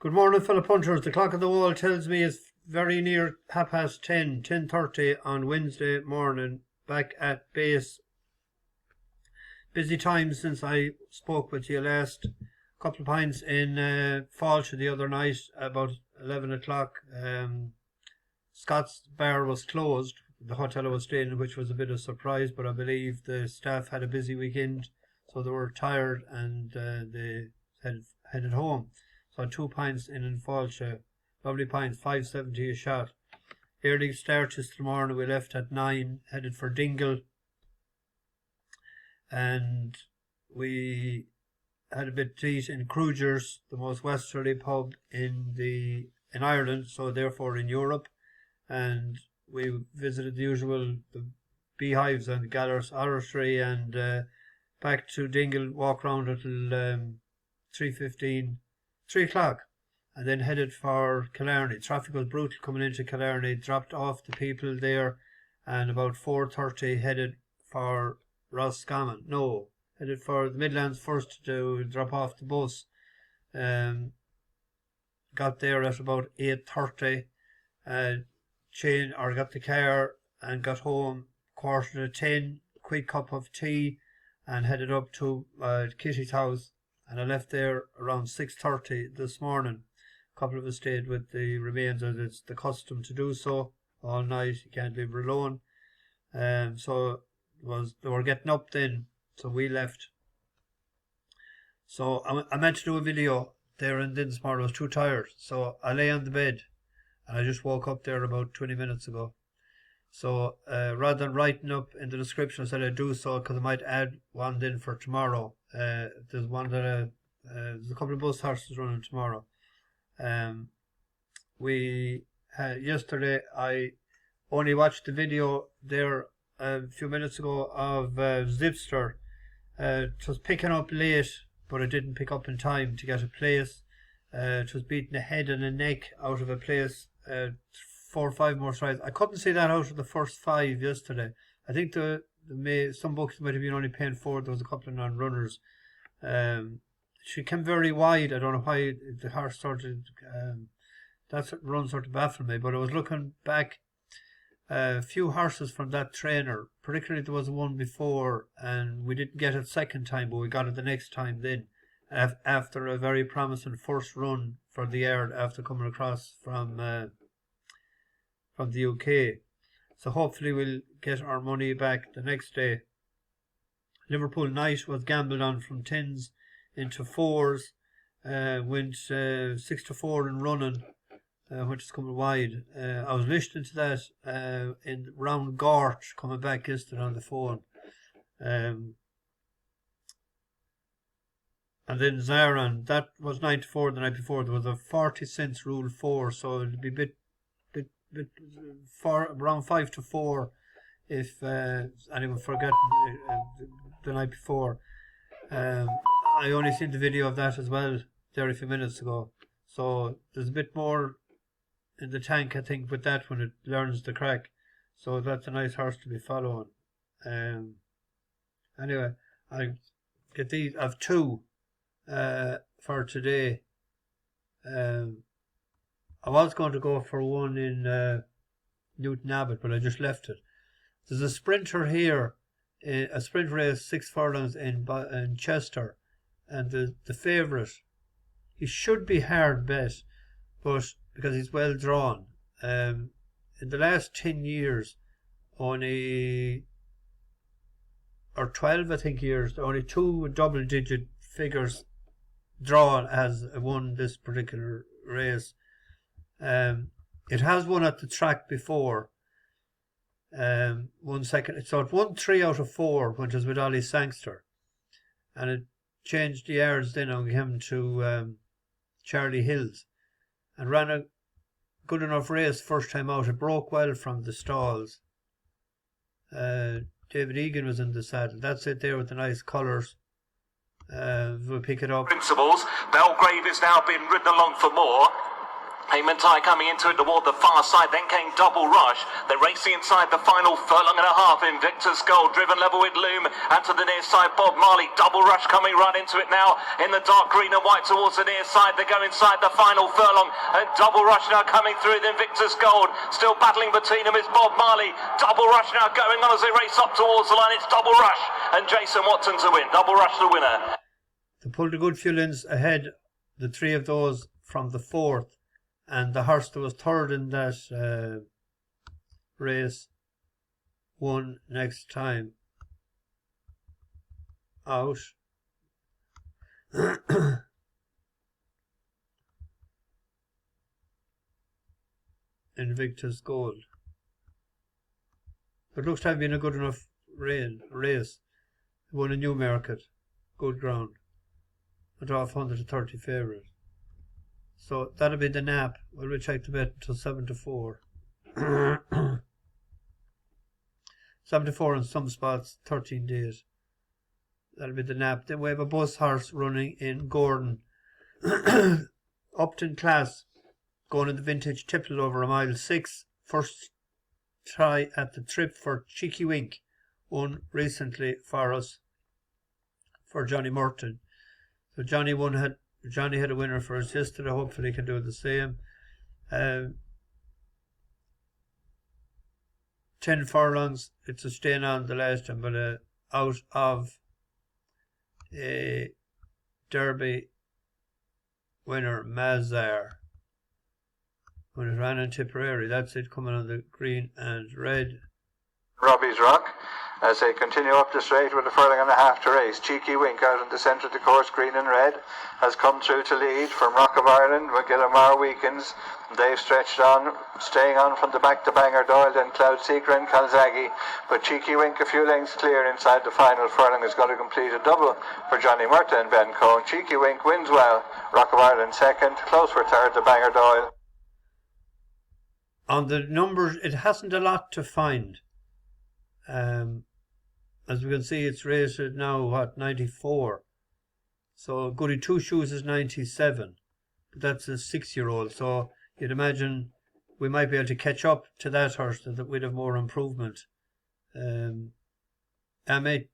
Good morning, fellow punchers. The clock on the wall tells me it's very near 10:30, 10:30 on Wednesday morning, back at base. Busy time since I spoke with you last. Couple of pints in Falcha the other night, about 11 o'clock. Scott's bar was closed, the hotel I was staying in, which was a bit of a surprise, but I believe the staff had a busy weekend, so they were tired and they headed home. So 2 pints in Falcha, lovely pints, 5.70 a shot. Early start yesterday morning, we left at 9, headed for Dingle, and we had a bit to eat in Cruger's, the most westerly pub in Ireland, so therefore in Europe, and we visited the usual the beehives and Galler's Oratory, and back to Dingle, walk around until 3 o'clock, and then headed for Killarney. Traffic was brutal coming into Killarney, dropped off the people there, and about 4:30 headed for Roscommon. No, headed for the Midlands first to drop off the bus. Got there at about 8:30, got the car and got home 9:45, quick cup of tea, and headed up to Kitty's house. And I left there around 6:30 this morning. A couple of us stayed with the remains, as it's the custom to do so all night. You can't leave her alone. So they were getting up then, so we left. So I meant to do a video there and then this morning. I was too tired, so I lay on the bed, and I just woke up there about 20 minutes ago. So rather than writing up in the description, I said I'd do so because I might add one then for tomorrow. There's one that there's a couple of bus horses running tomorrow. Yesterday I only watched the video there a few minutes ago of Zipster. It was picking up late, but it didn't pick up in time to get a place. It was beating a head and a neck out of a place. 4 or 5 more strides. I couldn't see that out of the first 5 yesterday. I think some books might have been only paying 4. There was a couple of non-runners. She came very wide. I don't know why the horse started. That run sort of baffled me. But I was looking back. A few horses from that trainer. Particularly there was one before, and we didn't get it second time, but we got it the next time then. After a very promising first run for the yard after coming across from the UK. So hopefully we'll get our money back the next day. Liverpool Night was gambled on from 10s into 4s. Went 6-4 in running, which is coming wide. I was listening to that in round Gort coming back yesterday on the phone. And then Zaran, that was 9-4 the night before. There was a 40 cents rule 4, so it'll be a bit far, around 5-4 if anyone forgot the night before. I only seen the video of that as well there a few minutes ago, so there's a bit more in the tank, I think, with that when it learns the crack, so that's a nice horse to be following. Anyway, I get these. I've 2 for today. I was going to go for one in Newton Abbot, but I just left it. There's a sprinter here, a sprint race, 6 furlongs in Chester, and the favourite, he should be hard bet, but because he's well drawn. In the last 10 years, only, or 12 I think years, only 2 double-digit figures drawn has won this particular race. It has won at the track before. 1 second. So it won 3 out of 4, which was with Ollie Sangster, and it changed the yards then on him to Charlie Hills, and ran a good enough race first time out. It broke well from the stalls. David Egan was in the saddle. That's it there with the nice colours. We'll pick it up. Principles. Belgrave is now being ridden along for more. Payment High coming into it toward the far side, then came Double Rush. They're racing inside the final furlong and a half. Invictus Gold driven level with Loom, and to the near side Bob Marley. Double Rush coming right into it now in the dark green and white towards the near side. They go inside the final furlong, and Double Rush now coming through with Invictus Gold. Still battling between them is Bob Marley. Double Rush now going on as they race up towards the line. It's Double Rush and Jason Watson to win. Double Rush the winner. They pulled a good few lengths ahead, the three of those from the fourth. And the horse that was third in that race won next time out. Invictus Gold. But looks to have been a good enough race. Won a Newmarket. Good ground. A draw of 130 favourite. So that'll be the nap. We'll check the bet until 7 to 4. 7 to 4 in some spots, 13 days. That'll be the nap. Then we have a bus horse running in Gowran. Upped in class. Going in the vintage Tipple over a mile 6. First try at the trip for Cheeky Wink. Won recently for us. For Johnny Merton. So Johnny had a winner for us yesterday. Hopefully he can do the same. 10 furlongs. It's a staying on the last time, but out of a Derby winner, Masar. When it ran in Tipperary, that's it, coming on the green and red. Robbie's Rock. As they continue up the straight with a furlong and a half to race. Cheeky Wink out in the centre of the course, green and red, has come through to lead from Rock of Ireland with Gillamar Weekends. They've stretched on, staying on from the back to Bangor Doyle, then Cloud Seeker and Calzaghe. But Cheeky Wink a few lengths clear inside the final furlong has got to complete a double for Johnny Murta and Ben Cohn. Cheeky Wink wins well. Rock of Ireland second, close for third to Bangor Doyle. On the numbers, it hasn't a lot to find. As we can see, it's rated now, 94. So Goody Two Shoes is 97. But that's a 6-year-old. So you'd imagine we might be able to catch up to that horse, that we'd have more improvement. Amarat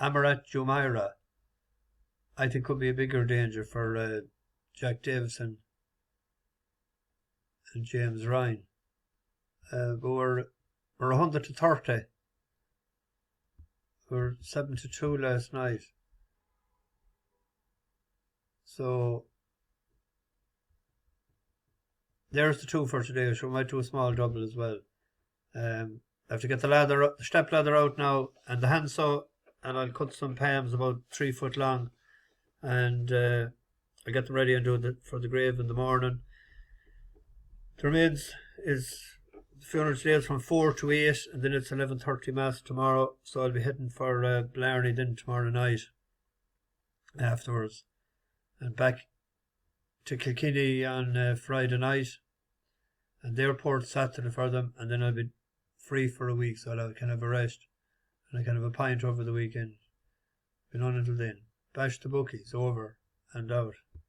Jumeirah, I think, could be a bigger danger for Jack Davison and James Ryan. But we're 100 to 30. We're 7 to 2 last night. So there's the two for today. So we might do a small double as well. I have to get the step ladder out now and the handsaw, and I'll cut some palms about 3 foot long, and I'll get them ready and do it for the grave in the morning. The remains is the funeral today is from 4 to 8, and then it's 11:30 mass tomorrow. So I'll be heading for Blarney then tomorrow night afterwards, and back to Kilkenny on Friday night, and the airport Saturday for them, and then I'll be free for a week, so I can have a rest and I can have a pint over the weekend. Been on until then. Bash the bookies, over and out.